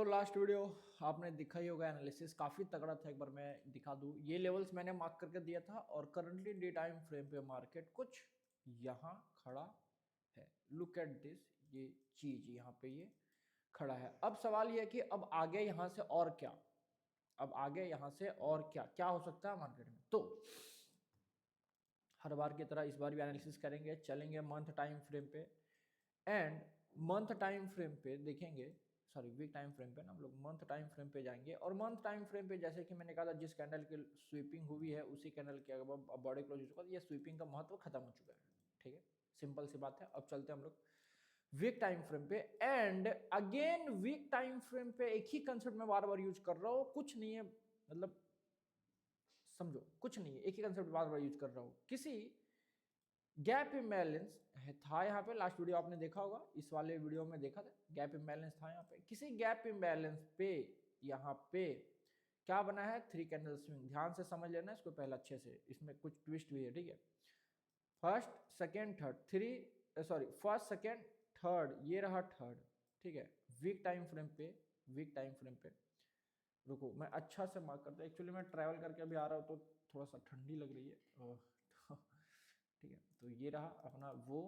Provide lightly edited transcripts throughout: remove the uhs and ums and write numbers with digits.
तो last video आपने दिखा ही होगा, एनालिसिस काफ़ी तगड़ा था। एक बार मैं दिखा दूँ, ये लेवल्स मैंने मार्क करके दिया था और करंटली डे टाइम फ्रेम पे मार्केट कुछ यहाँ खड़ा है। लुक एट दिस, ये चीज़ यहाँ पे ये खड़ा है। अब सवाल ये है कि अब आगे यहाँ से और क्या, अब आगे यहाँ से और क्या क्या हो सकता है मार्केट में। तो हर बार की तरह इस बार भी एनालिसिस करेंगे, चलेंगे मंथ टाइम फ्रेम पे एंड मंथ टाइम फ्रेम पे देखेंगे, सॉरी वीक टाइम फ्रेम पे ना, हम लोग मंथ टाइम फ्रेम पे जाएंगे। और मंथ टाइम फ्रेम पे जैसे कि मैंने कहा था, जिस कैंडल की स्वीपिंग हुई है उसी कैंडल के अब बॉडी क्लोज हो चुका है, ये स्वीपिंग का महत्व खत्म हो चुका है। ठीक है, सिंपल सी बात है। अब चलते हैं हम लोग वीक टाइम फ्रेम पे and again week time frame पे एक ही कंसेप्ट मैं बार बार यूज कर रहा हूँ, कुछ नहीं है, मतलब समझो कुछ नहीं है, एक ही कंसेप्ट बार बार यूज कर रहा हूँ। किसी गैप इम्बैलेंस था यहाँ पे, लास्ट वीडियो आपने देखा होगा, इस वाले वीडियो में देखा था, गैप इम्बैलेंस था यहाँ पे। किसी गैप इम्बैलेंस पे यहाँ पे क्या बना है, 3 कैंडल स्विंग। ध्यान से समझ लेना इसको पहले अच्छे से, इसमें कुछ ट्विस्ट भी है। ठीक है, first second third, first second third, ये रहा थर्ड। ठीक है, वीक टाइम फ्रेम पे, वीक टाइम फ्रेम पे रुको मैं अच्छा से मार्क करता हूँ। एक्चुअली मैं ट्रैवल करके अभी आ रहा हूँ तो थोड़ा सा ठंडी लग रही है तो ठीक है, तो ये रहा अपना वो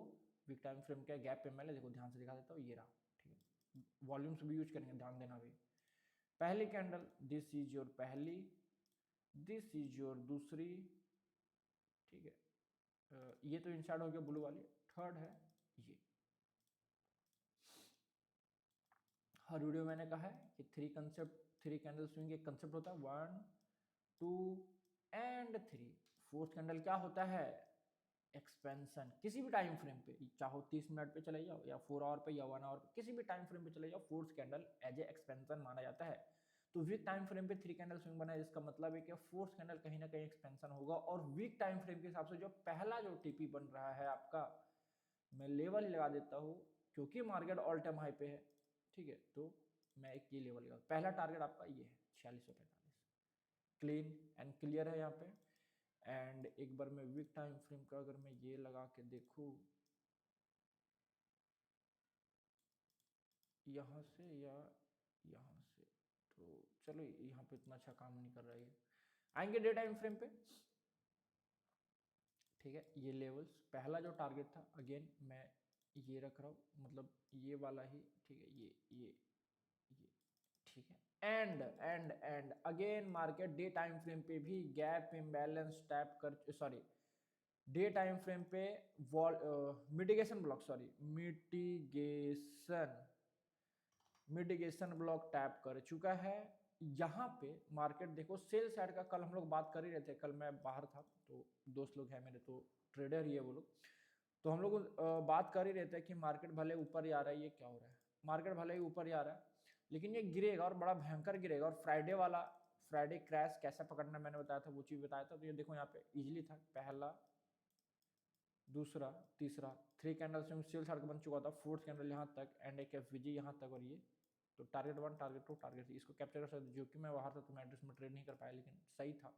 वीक टाइम फ्रेम का गैप पे, मैं देखो ध्यान से दिखा देता हूँ, ये रहा। ठीक है, वॉल्यूम्स भी यूज करेंगे, ध्यान देना भी। पहली कैंडल, दिस इज योर पहली, दिस इज योर दूसरी। ठीक है, ये तो इनसाइड हो गया ब्लू वाली। थर्ड है ये। हर वीडियो मैंने कहा है कि 3 कैंडल स्विंग एक कंसेप्ट होता है, 1 2 एंड 3। फोर्थ कैंडल क्या होता है, एक्सपेंशन। किसी भी टाइम फ्रेम पे, चाहो 30 मिनट पे चले जाओ या 4 आवर पे या 1 आवर पे, किसी भी टाइम फ्रेम पे चले जाओ, fourth candle as a expansion माना जाता है। तो वीक टाइम फ्रेम पे 3 कैंडल स्विंग बना है, इसका मतलब है कि फोर्थ कैंडल कहीं ना कहीं एक्सपेंशन होगा। और वीक टाइम फ्रेम के हिसाब से जो पहला जो टीपी बन रहा है आपका, मैं लेवल ही लगा देता हूँ क्योंकि मार्केट ऑल टाइम हाई पे है। ठीक है, तो मैं एक ये लेवल लगा, पहला टारगेट आपका ये है 4645। क्लीन एंड क्लियर है यहाँ पे। एंड एक बार मैं वीक टाइम फ्रेम का अगर मैं ये लगा के देखूँ यहाँ से या यहाँ से, तो चलो यहाँ पे इतना अच्छा काम नहीं कर रहा है। आएंगे डे टाइम फ्रेम पे। ठीक है, ये लेवल्स पहला जो टारगेट था, अगेन मैं ये रख रहा हूँ, मतलब ये वाला ही। ठीक है, ये ठीक है। And again market day time frame पे भी गैप इम्बैलेंस टैप कर, सॉरी डे टाइम फ्रेम पे wall mitigation block, sorry mitigation block tap कर चुका है। यहाँ पे मार्केट देखो सेल साइड का, कल हम लोग बात कर ही रहे थे, कल मैं बाहर था तो दोस्त लोग हैं मेरे, तो ट्रेडर ही है वो लोग, तो हम लोग बात कर ही रहे थे कि मार्केट भले ऊपर ही आ रहा है, ये क्या हो रहा है, मार्केट भले ही ऊपर ही आ रहा है लेकिन ये गिरेगा और बड़ा भयंकर गिरेगा। और फ्राइडे क्रैश कैसे पकड़ना मैंने बताया था, वो चीज़ बताया था। तो ये देखो यहाँ पे इजीली था, पहला दूसरा तीसरा, 3 कैंडल से सेल साइड बन चुका था, फोर्थ कैंडल यहाँ तक एंड एक एफवीजी यहाँ तक, और ये तो टारगेट 1 टारगेट 2 टारगेट 3 इसको कैप्चर कर सकते, जो कि मैं बाहर था तो मैं एड्रेस में ट्रेड नहीं कर पाया, लेकिन सही था।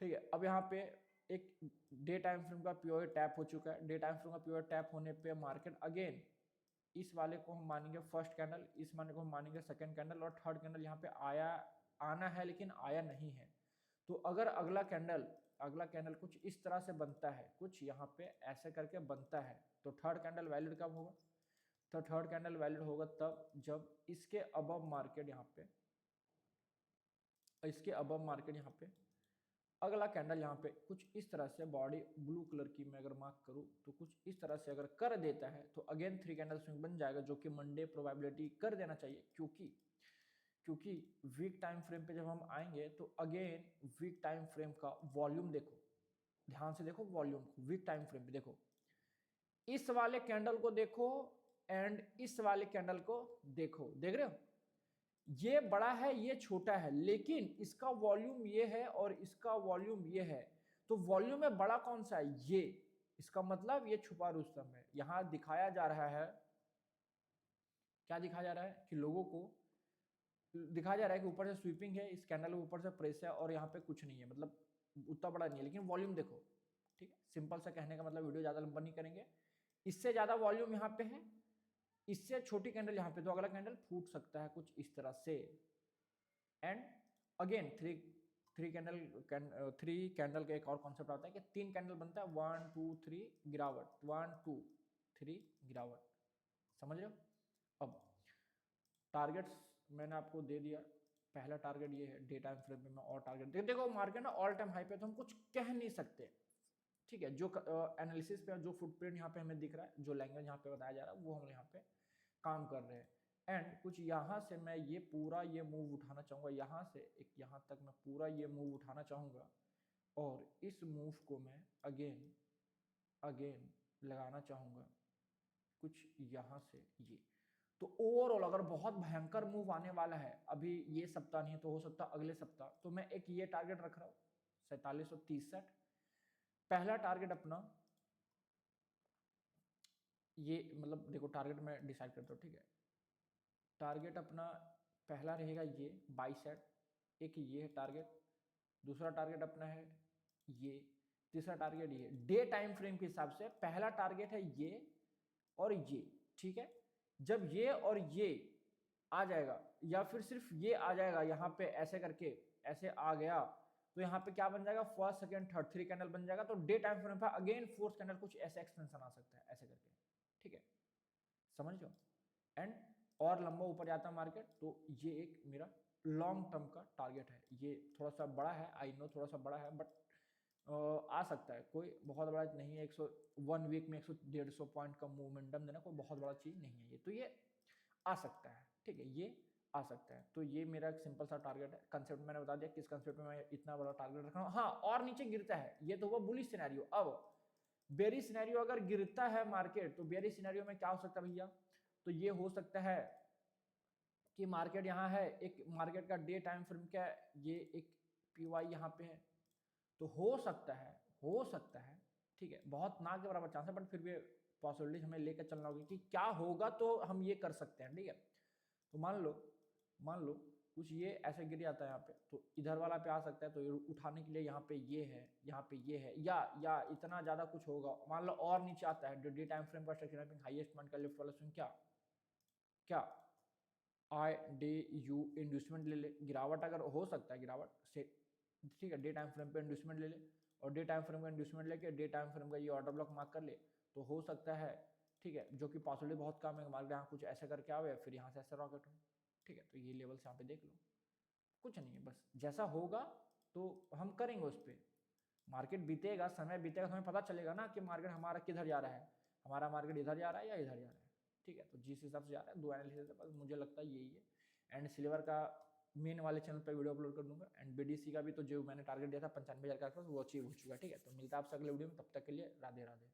ठीक है, अब यहाँ पे एक डे टाइम फ्रेम का प्योर टैप हो चुका है। डे टाइम फ्रेम का प्योर टैप होने पे मार्केट अगेन इस वाले को हम मानेंगे फर्स्ट कैंडल, इस वाले को हम मानेंगे सेकंड कैंडल, और थर्ड कैंडल यहाँ पे आना है लेकिन आया नहीं है। तो अगर अगला कैंडल कुछ इस तरह से बनता है, कुछ यहाँ पे ऐसे करके बनता है, तो थर्ड कैंडल वैलिड कब होगा, तो थर्ड कैंडल वैलिड होगा तब जब इसके अबव मार्केट यहाँ पे अगला कैंडल यहाँ पे कुछ इस तरह से बॉडी ब्लू कलर की मैं अगर मार्क करूँ तो कुछ इस तरह से अगर कर देता है तो अगेन 3 कैंडल स्विंग बन जाएगा, जो कि मंडे प्रोबेबिलिटी कर देना चाहिए। क्योंकि वीक टाइम फ्रेम पे जब हम आएंगे तो अगेन वीक टाइम फ्रेम का वॉल्यूम देखो, ध्यान से देखो वॉल्यूम को, वीक टाइम फ्रेम पे देखो, इस वाले कैंडल को देखो एंड इस वाले कैंडल को देखो, देख रहे हो, ये बड़ा है ये छोटा है, लेकिन इसका वॉल्यूम ये है और इसका वॉल्यूम ये है, तो वॉल्यूम में बड़ा कौन सा है, ये, इसका मतलब ये छुपा रुस्तम है। यहां दिखाया जा रहा है, क्या दिखाया जा रहा है कि लोगों को दिखाया जा रहा है कि ऊपर से स्वीपिंग है, इस कैंडल के ऊपर से प्रेस है और यहाँ पे कुछ नहीं है, मतलब उतना बड़ा नहीं है, लेकिन वॉल्यूम देखो। ठीक है, सिंपल सा कहने का मतलब, वीडियो ज्यादा लंबा नहीं करेंगे, इससे ज्यादा वॉल्यूम यहाँ पे है इससे छोटी कैंडल यहाँ पे, तो अगला कैंडल फूट सकता है कुछ इस तरह से। एंड अगेन थ्री कैंडल का एक और कॉन्सेप्ट आता है कि 3 कैंडल बनता है, 1 2 3 गिरावट, 1 2 3 गिरावट, समझ रहे हो। अब टारगेट्स मैंने आपको दे दिया, पहला टारगेट ये है, डे टाइम फ्रेम में मैं और टारगेट देखो मार्केट ना ऑल टाइम हाई पे, तो हम कुछ कह नहीं सकते, ठीक है। जो एनालिसिस पे जो फुटप्रिंट यहाँ पे हमें दिख रहा है, जो लैंग्वेज यहाँ पे बताया जा रहा है, वो हम यहाँ पे काम कर रहे हैं। एंड कुछ यहाँ से मैं ये पूरा ये मूव उठाना चाहूँगा, यहाँ से एक यहाँ तक मैं पूरा ये मूव उठाना चाहूँगा, और इस मूव को मैं अगेन लगाना चाहूँगा कुछ यहाँ से ये। तो ओवरऑल अगर बहुत भयंकर मूव आने वाला है, अभी ये सप्ताह नहीं है तो हो सकता अगले सप्ताह, तो मैं एक ये टारगेट रख रहा हूँ 4763। पहला टारगेट अपना ये, मतलब देखो टारगेट मैं डिसाइड करता हूँ, ठीक है। टारगेट अपना पहला रहेगा ये बाई साइड, एक ये है टारगेट, दूसरा टारगेट अपना है ये, तीसरा टारगेट ये। डे टाइम फ्रेम के हिसाब से पहला टारगेट है ये और ये, ठीक है। जब ये और ये आ जाएगा, या फिर सिर्फ ये आ जाएगा यहाँ पे ऐसे करके, ऐसे आ गया, तो यहाँ पे क्या बन जाएगा, फर्स्ट सेकंड थर्ड 3 कैंडल बन जाएगा। तो डे टाइम फ्रेम पे अगेन फोर्थ कैंडल कुछ ऐसे एक्सपेंशन आ सकता है ऐसे करके, ठीक है, समझ लो। एंड और लंबा ऊपर जाता है मार्केट, तो ये एक मेरा लॉन्ग टर्म का टारगेट है। ये थोड़ा सा बड़ा है, आई नो थोड़ा सा बड़ा है, बट आ सकता है, कोई बहुत बड़ा नहीं है। 1 वीक में 100-150 पॉइंट का मोमेंटम देना कोई बहुत बड़ा चीज नहीं है ये, तो ये आ सकता है, ठीक है, ये आ सकता है। तो ये मेरा एक सिंपल सा टारगेट है। कंसेप्ट मैंने बता दिया किस कंसेप्ट में मैं इतना बड़ा टारगेट रख रहा हूँ। हाँ, और नीचे गिरता है, ये तो वो बुलिश सिनेरियो। अब बेरिश सिनेरियो अगर गिरता है मार्केट, तो बेरिश सिनेरियो में क्या हो सकता है भैया, तो ये हो सकता है कि मार्केट यहाँ है, एक मार्केट का डे टाइम फ्रेम का ये एक पीवाई यहाँ पे है, तो हो सकता है, ठीक है, बहुत ना के बराबर चांस है, बट फिर भी पॉसिबिलिटी हमें लेकर चलना होगी कि क्या होगा, तो हम ये कर सकते हैं, ठीक है। तो मान लो कुछ ये ऐसे गिर जाता है यहाँ पे, तो इधर वाला पे आ सकता है, तो ये उठाने के लिए यहाँ पे ये है, यहाँ पे ये है, या इतना ज्यादा कुछ होगा, मान लो और नीचे आता है, डे टाइम फ्रेम का स्ट्रक्चर हाईएस्ट पॉइंट का लिफ्ट वाला स्विंग क्या आई डे यू इंड्यूसमेंट ले ले, गिरावट अगर हो सकता है, गिरावट से, ठीक है, डे टाइम फ्रेम पे इंड्यूसमेंट ले ले, और डे टाइम फ्रेम का इंड्यूसमेंट लेके डे टाइम फ्रेम का ये ऑर्डर ब्लॉक मार्क कर ले, तो हो सकता है, ठीक है, जो कि पॉसिबिलिटी बहुत कम है, मार्केट यहाँ कुछ ऐसे करके आवे, फिर यहाँ से ऐसे रॉकेट हो, ठीक है। तो ये लेवल्स यहाँ पे देख लो, कुछ नहीं है, बस जैसा होगा तो हम करेंगे उस पर। मार्केट बीतेगा, समय बीतेगा, हमें पता चलेगा ना कि मार्केट हमारा किधर जा रहा है, हमारा मार्केट इधर जा रहा है या इधर जा रहा है, ठीक है। तो जिस हिसाब से जा रहा है, दो एनालिसिस है, बस मुझे लगता है यही है। एंड सिल्वर का मेन वाले चैनल पर वीडियो अपलोड कर दूंगा, एंड बीडीसी का भी तो जो मैंने टारगेट दिया था 95,000 का आसपास, वो अचीव हो चुका है, ठीक है। तो मिलता है आपसे अगले वीडियो में, तब तक के लिए राधे राधे।